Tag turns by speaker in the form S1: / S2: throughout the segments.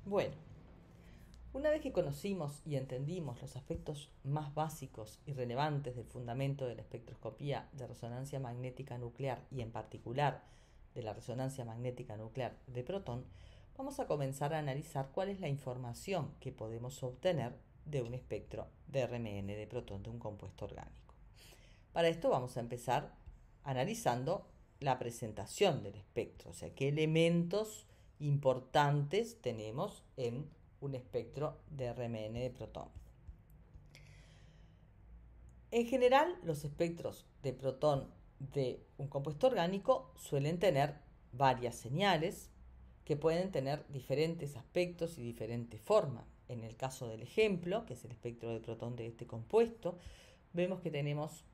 S1: Bueno, una vez que conocimos y entendimos los aspectos más básicos y relevantes del fundamento de la espectroscopía de resonancia magnética nuclear y en particular de la resonancia magnética nuclear de protón, vamos a comenzar a analizar cuál es la información que podemos obtener de un espectro de RMN de protón de un compuesto orgánico. Para esto vamos a empezar analizando la presentación del espectro, o sea, qué elementos importantes tenemos en un espectro de RMN de protón. En general, los espectros de protón de un compuesto orgánico suelen tener varias señales que pueden tener diferentes aspectos y diferentes formas. En el caso del ejemplo, que es el espectro de protón de este compuesto, vemos que tenemos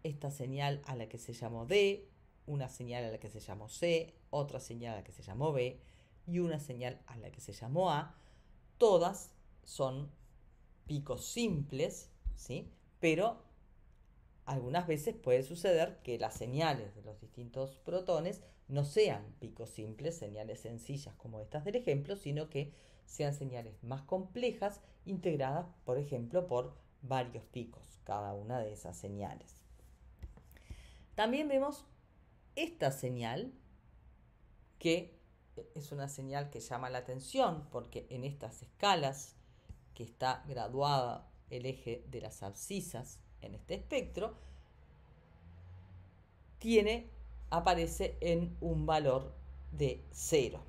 S1: esta señal a la que se llamó D, una señal a la que se llamó C, otra señal a la que se llamó B y una señal a la que se llamó A. Todas son picos simples, ¿sí? Pero algunas veces puede suceder que las señales de los distintos protones no sean picos simples, señales sencillas como estas del ejemplo, sino que sean señales más complejas integradas, por ejemplo, por varios picos, cada una de esas señales. También vemos esta señal, que es una señal que llama la atención porque en estas escalas que está graduada el eje de las abscisas en este espectro, aparece en un valor de 0.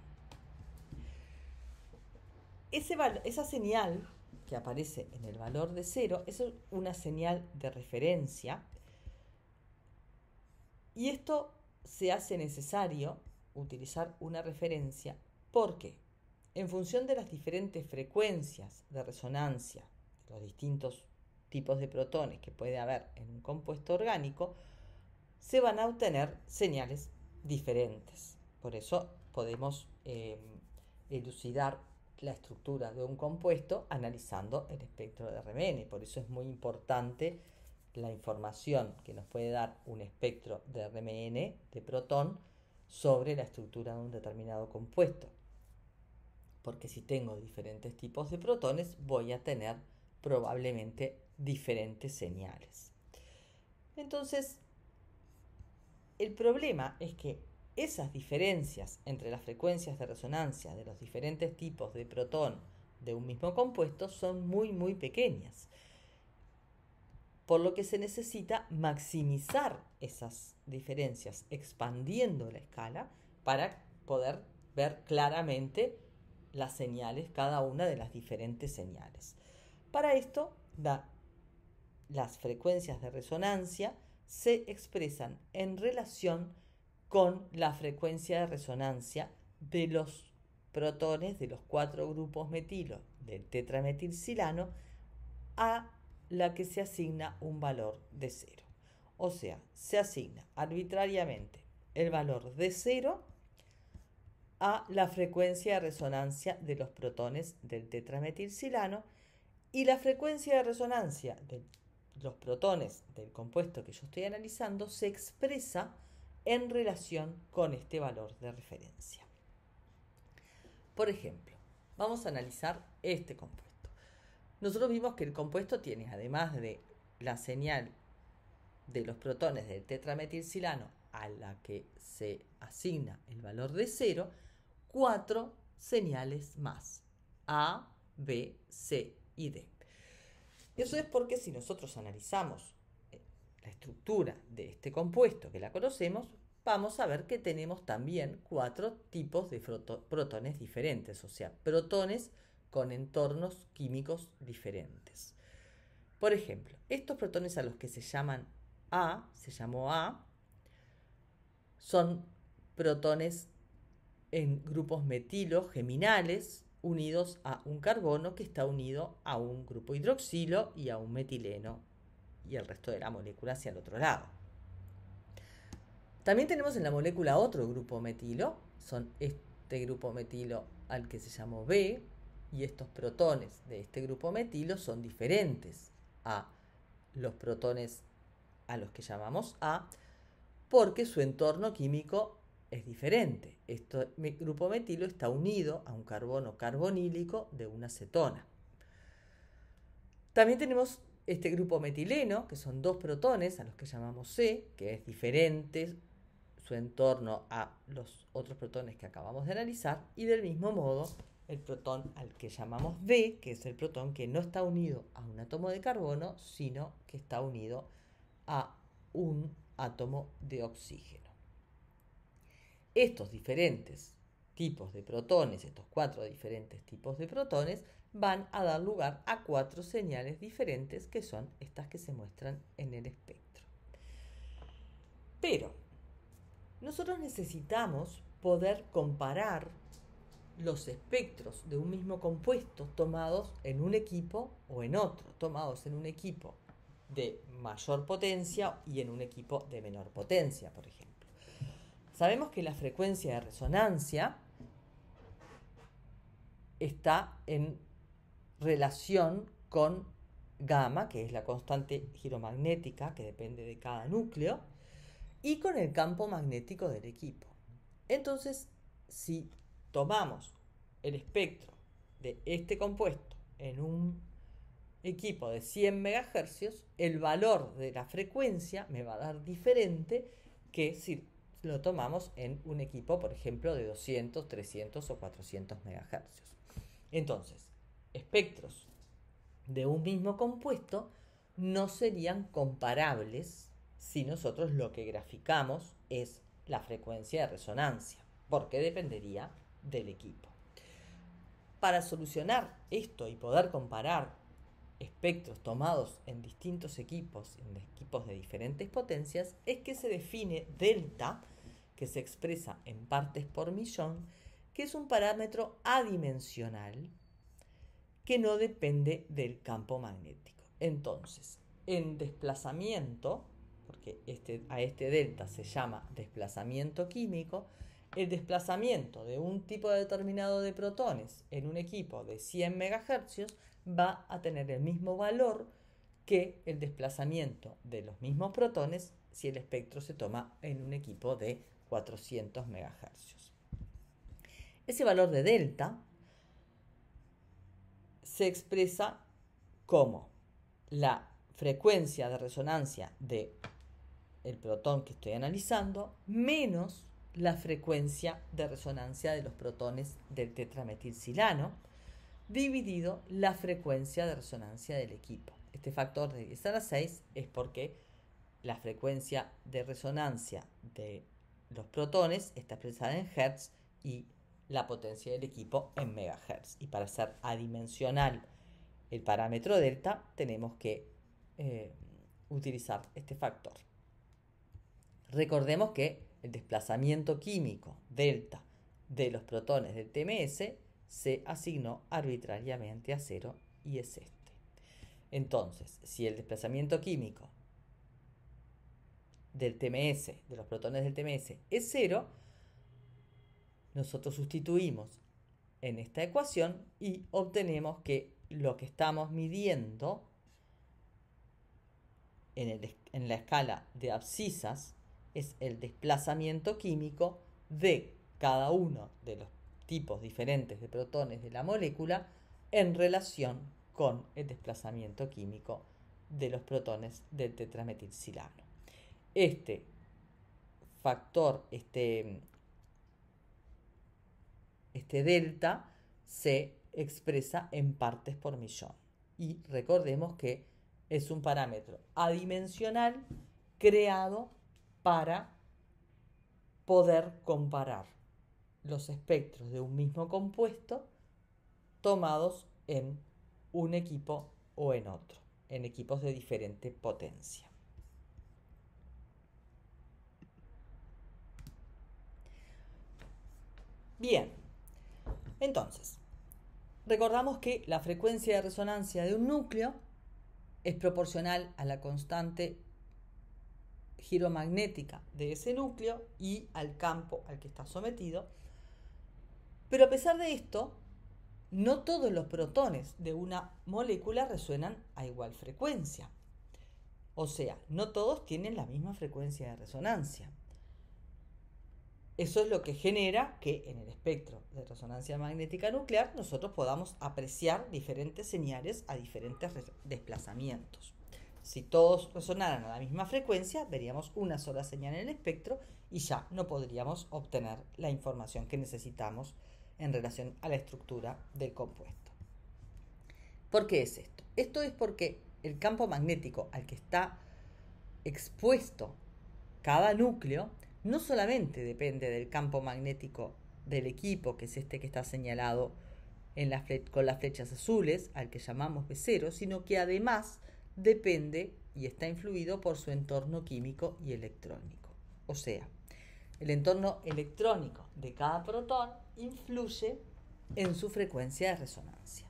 S1: Esa señal que aparece en el valor de 0 es una señal de referencia y esto se hace necesario utilizar una referencia porque en función de las diferentes frecuencias de resonancia de los distintos tipos de protones que puede haber en un compuesto orgánico, se van a obtener señales diferentes. Por eso podemos elucidar la estructura de un compuesto analizando el espectro de RMN. Por eso es muy importante la información que nos puede dar un espectro de RMN de protón sobre la estructura de un determinado compuesto. Porque si tengo diferentes tipos de protones, voy a tener probablemente diferentes señales. Entonces, el problema es que esas diferencias entre las frecuencias de resonancia de los diferentes tipos de protón de un mismo compuesto son muy pequeñas, por lo que se necesita maximizar esas diferencias expandiendo la escala para poder ver claramente las señales, cada una de las diferentes señales. Para esto, las frecuencias de resonancia se expresan en relación con la frecuencia de resonancia de los protones de los 4 grupos metilo del tetrametilsilano a la que se asigna un valor de 0. O sea, se asigna arbitrariamente el valor de 0 a la frecuencia de resonancia de los protones del tetrametilsilano y la frecuencia de resonancia de los protones del compuesto que yo estoy analizando se expresa en relación con este valor de referencia. Por ejemplo, vamos a analizar este compuesto. Nosotros vimos que el compuesto tiene, además de la señal de los protones del tetrametilsilano a la que se asigna el valor de 0, 4 señales más: A, B, C y D. Eso es porque si nosotros analizamos la estructura de este compuesto, que la conocemos, vamos a ver que tenemos también 4 tipos de protones diferentes, o sea, protones con entornos químicos diferentes. Por ejemplo, estos protones a los que se llamó A, son protones en grupos metilo geminales unidos a un carbono que está unido a un grupo hidroxilo y a un metileno y el resto de la molécula hacia el otro lado. También tenemos en la molécula otro grupo metilo, son este grupo metilo al que se llamó B, y estos protones de este grupo metilo son diferentes a los protones a los que llamamos A, porque su entorno químico es diferente. Este grupo metilo está unido a un carbono carbonílico de una cetona. También tenemos este grupo metileno, que son 2 protones, a los que llamamos C, que es diferente su entorno a los otros protones que acabamos de analizar, y del mismo modo el protón al que llamamos D, que es el protón que no está unido a un átomo de carbono, sino que está unido a un átomo de oxígeno. Estos diferentes tipos de protones, estos 4 diferentes tipos de protones, van a dar lugar a 4 señales diferentes, que son estas que se muestran en el espectro. Pero nosotros necesitamos poder comparar los espectros de un mismo compuesto tomados en un equipo o en otro, tomados en un equipo de mayor potencia y en un equipo de menor potencia, por ejemplo. Sabemos que la frecuencia de resonancia está en relación con gamma, que es la constante giromagnética que depende de cada núcleo, y con el campo magnético del equipo. Entonces, si tomamos el espectro de este compuesto en un equipo de 100 MHz, el valor de la frecuencia me va a dar diferente que si lo tomamos en un equipo, por ejemplo, de 200, 300 o 400 MHz. Entonces, espectros de un mismo compuesto no serían comparables si nosotros lo que graficamos es la frecuencia de resonancia, porque dependería del equipo. Para solucionar esto y poder comparar espectros tomados en distintos equipos, en equipos de diferentes potencias, es que se define delta, que se expresa en partes por millón, que es un parámetro adimensional que no depende del campo magnético. Entonces, en desplazamiento, porque a este delta se llama desplazamiento químico, el desplazamiento de un tipo determinado de protones en un equipo de 100 MHz va a tener el mismo valor que el desplazamiento de los mismos protones si el espectro se toma en un equipo de 400 MHz. Ese valor de delta se expresa como la frecuencia de resonancia del protón que estoy analizando menos la frecuencia de resonancia de los protones del tetrametilsilano dividido la frecuencia de resonancia del equipo. Este factor de 10 a la 6 es porque la frecuencia de resonancia de los protones está expresada en Hertz y la potencia del equipo en megahertz. Y para ser adimensional el parámetro delta tenemos que utilizar este factor. Recordemos que el desplazamiento químico delta de los protones del TMS se asignó arbitrariamente a 0 y es este. Entonces, si el desplazamiento químico del TMS, de los protones del TMS, es 0, nosotros sustituimos en esta ecuación y obtenemos que lo que estamos midiendo en la escala de abscisas es el desplazamiento químico de cada uno de los tipos diferentes de protones de la molécula en relación con el desplazamiento químico de los protones del tetrametilsilano. Este factor, este delta, se expresa en partes por millón. Y recordemos que es un parámetro adimensional creado para poder comparar los espectros de un mismo compuesto tomados en un equipo o en otro, en equipos de diferente potencia. Bien, entonces, recordamos que la frecuencia de resonancia de un núcleo es proporcional a la constante giromagnética de ese núcleo y al campo al que está sometido. Pero a pesar de esto, no todos los protones de una molécula resuenan a igual frecuencia. O sea, no todos tienen la misma frecuencia de resonancia. Eso es lo que genera que en el espectro de resonancia magnética nuclear nosotros podamos apreciar diferentes señales a diferentes desplazamientos. Si todos resonaran a la misma frecuencia, veríamos una sola señal en el espectro y ya no podríamos obtener la información que necesitamos en relación a la estructura del compuesto. ¿Por qué es esto? Esto es porque el campo magnético al que está expuesto cada núcleo no solamente depende del campo magnético del equipo, que es este que está señalado con las flechas azules, al que llamamos B0, sino que además depende y está influido por su entorno químico y electrónico. O sea, el entorno electrónico de cada protón influye en su frecuencia de resonancia.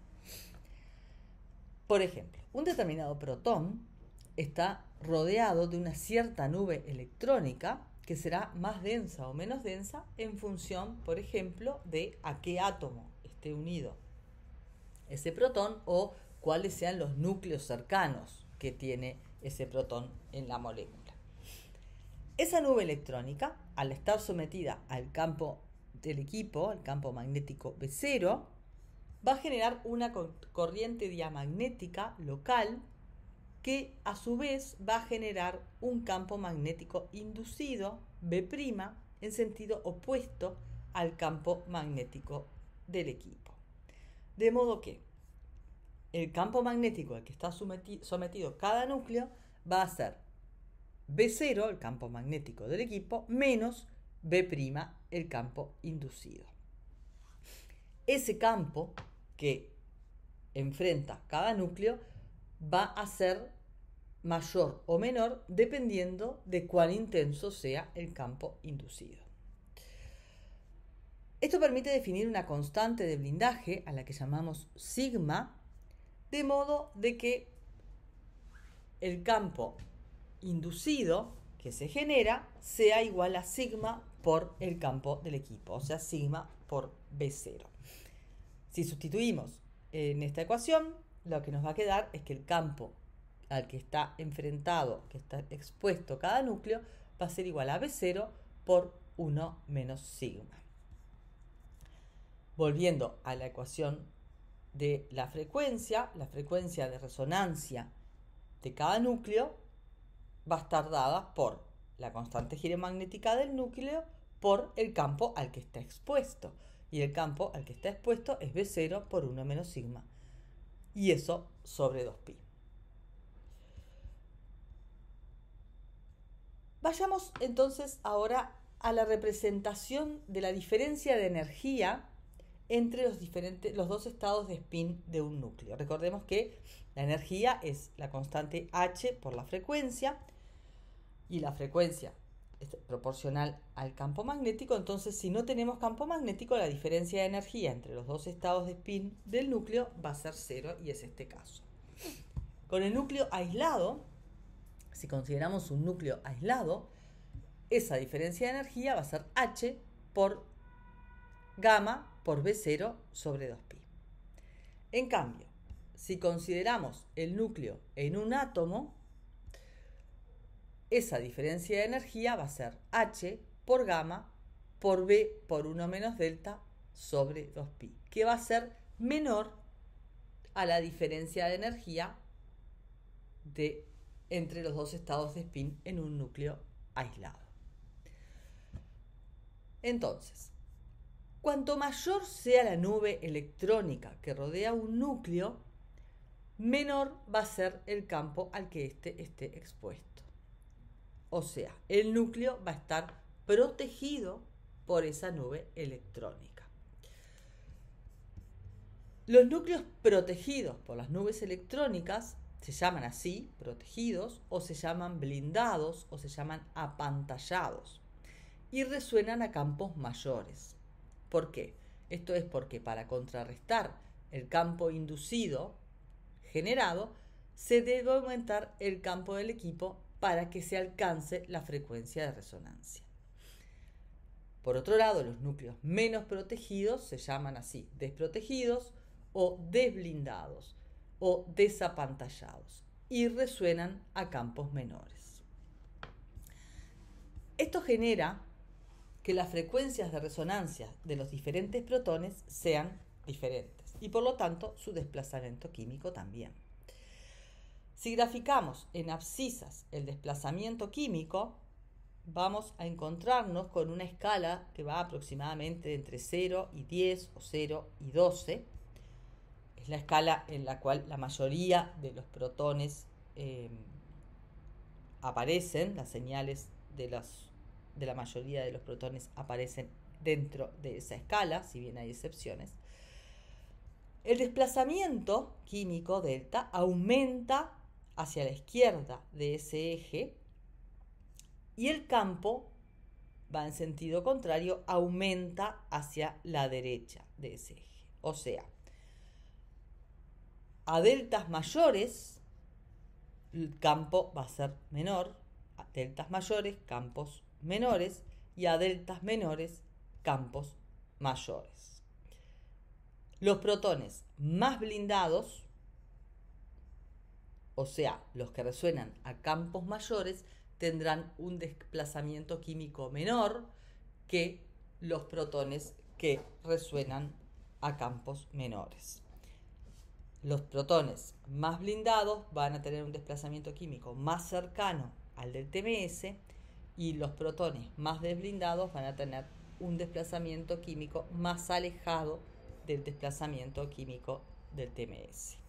S1: Por ejemplo, un determinado protón está rodeado de una cierta nube electrónica que será más densa o menos densa en función, por ejemplo, de a qué átomo esté unido ese protón o cuáles sean los núcleos cercanos que tiene ese protón en la molécula. Esa nube electrónica, al estar sometida al campo del equipo, al campo magnético B0, va a generar una corriente diamagnética local que a su vez va a generar un campo magnético inducido, B', en sentido opuesto al campo magnético del equipo. De modo que el campo magnético al que está sometido cada núcleo va a ser B0, el campo magnético del equipo, menos B', el campo inducido. Ese campo que enfrenta cada núcleo va a ser mayor o menor dependiendo de cuán intenso sea el campo inducido. Esto permite definir una constante de blindaje a la que llamamos sigma, de modo de que el campo inducido que se genera sea igual a sigma por el campo del equipo, o sea, sigma por B0. Si sustituimos en esta ecuación, lo que nos va a quedar es que el campo al que está enfrentado, que está expuesto cada núcleo, va a ser igual a B0 por 1 menos sigma. Volviendo a la ecuación de la frecuencia de resonancia de cada núcleo va a estar dada por la constante giromagnética del núcleo por el campo al que está expuesto. Y el campo al que está expuesto es B0 por 1 menos sigma. Y eso sobre 2pi. Vayamos entonces ahora a la representación de la diferencia de energía entre los dos estados de spin de un núcleo. Recordemos que la energía es la constante h por la frecuencia y la frecuencia es proporcional al campo magnético. Entonces, si no tenemos campo magnético, la diferencia de energía entre los dos estados de spin del núcleo va a ser 0 y es este caso. Con el núcleo aislado, si consideramos un núcleo aislado, esa diferencia de energía va a ser h por gamma por B0 sobre 2pi. En cambio, si consideramos el núcleo en un átomo, esa diferencia de energía va a ser h por gamma por B por 1 menos delta sobre 2pi, que va a ser menor a la diferencia de energía entre los dos estados de spin en un núcleo aislado. Entonces, cuanto mayor sea la nube electrónica que rodea un núcleo, menor va a ser el campo al que éste esté expuesto. O sea, el núcleo va a estar protegido por esa nube electrónica. Los núcleos protegidos por las nubes electrónicas se llaman así, protegidos, o se llaman blindados, o se llaman apantallados, y resuenan a campos mayores. ¿Por qué? Esto es porque para contrarrestar el campo inducido generado, se debe aumentar el campo del equipo para que se alcance la frecuencia de resonancia. Por otro lado, los núcleos menos protegidos se llaman así, desprotegidos o desblindados o desapantallados y resuenan a campos menores. Esto genera que las frecuencias de resonancia de los diferentes protones sean diferentes y por lo tanto su desplazamiento químico también. Si graficamos en abscisas el desplazamiento químico, vamos a encontrarnos con una escala que va aproximadamente entre 0 y 10 o 0 y 12. Es la escala en la cual la mayoría de los protones aparecen, las señales de la mayoría de los protones aparecen dentro de esa escala, si bien hay excepciones. El desplazamiento químico delta aumenta hacia la izquierda de ese eje y el campo va en sentido contrario, aumenta hacia la derecha de ese eje. O sea, a deltas mayores el campo va a ser menor, a deltas mayores campos menores y a deltas menores campos mayores. Los protones más blindados, o sea, los que resuenan a campos mayores, tendrán un desplazamiento químico menor que los protones que resuenan a campos menores. Los protones más blindados van a tener un desplazamiento químico más cercano al del TMS y los protones más desblindados van a tener un desplazamiento químico más alejado del desplazamiento químico del TMS.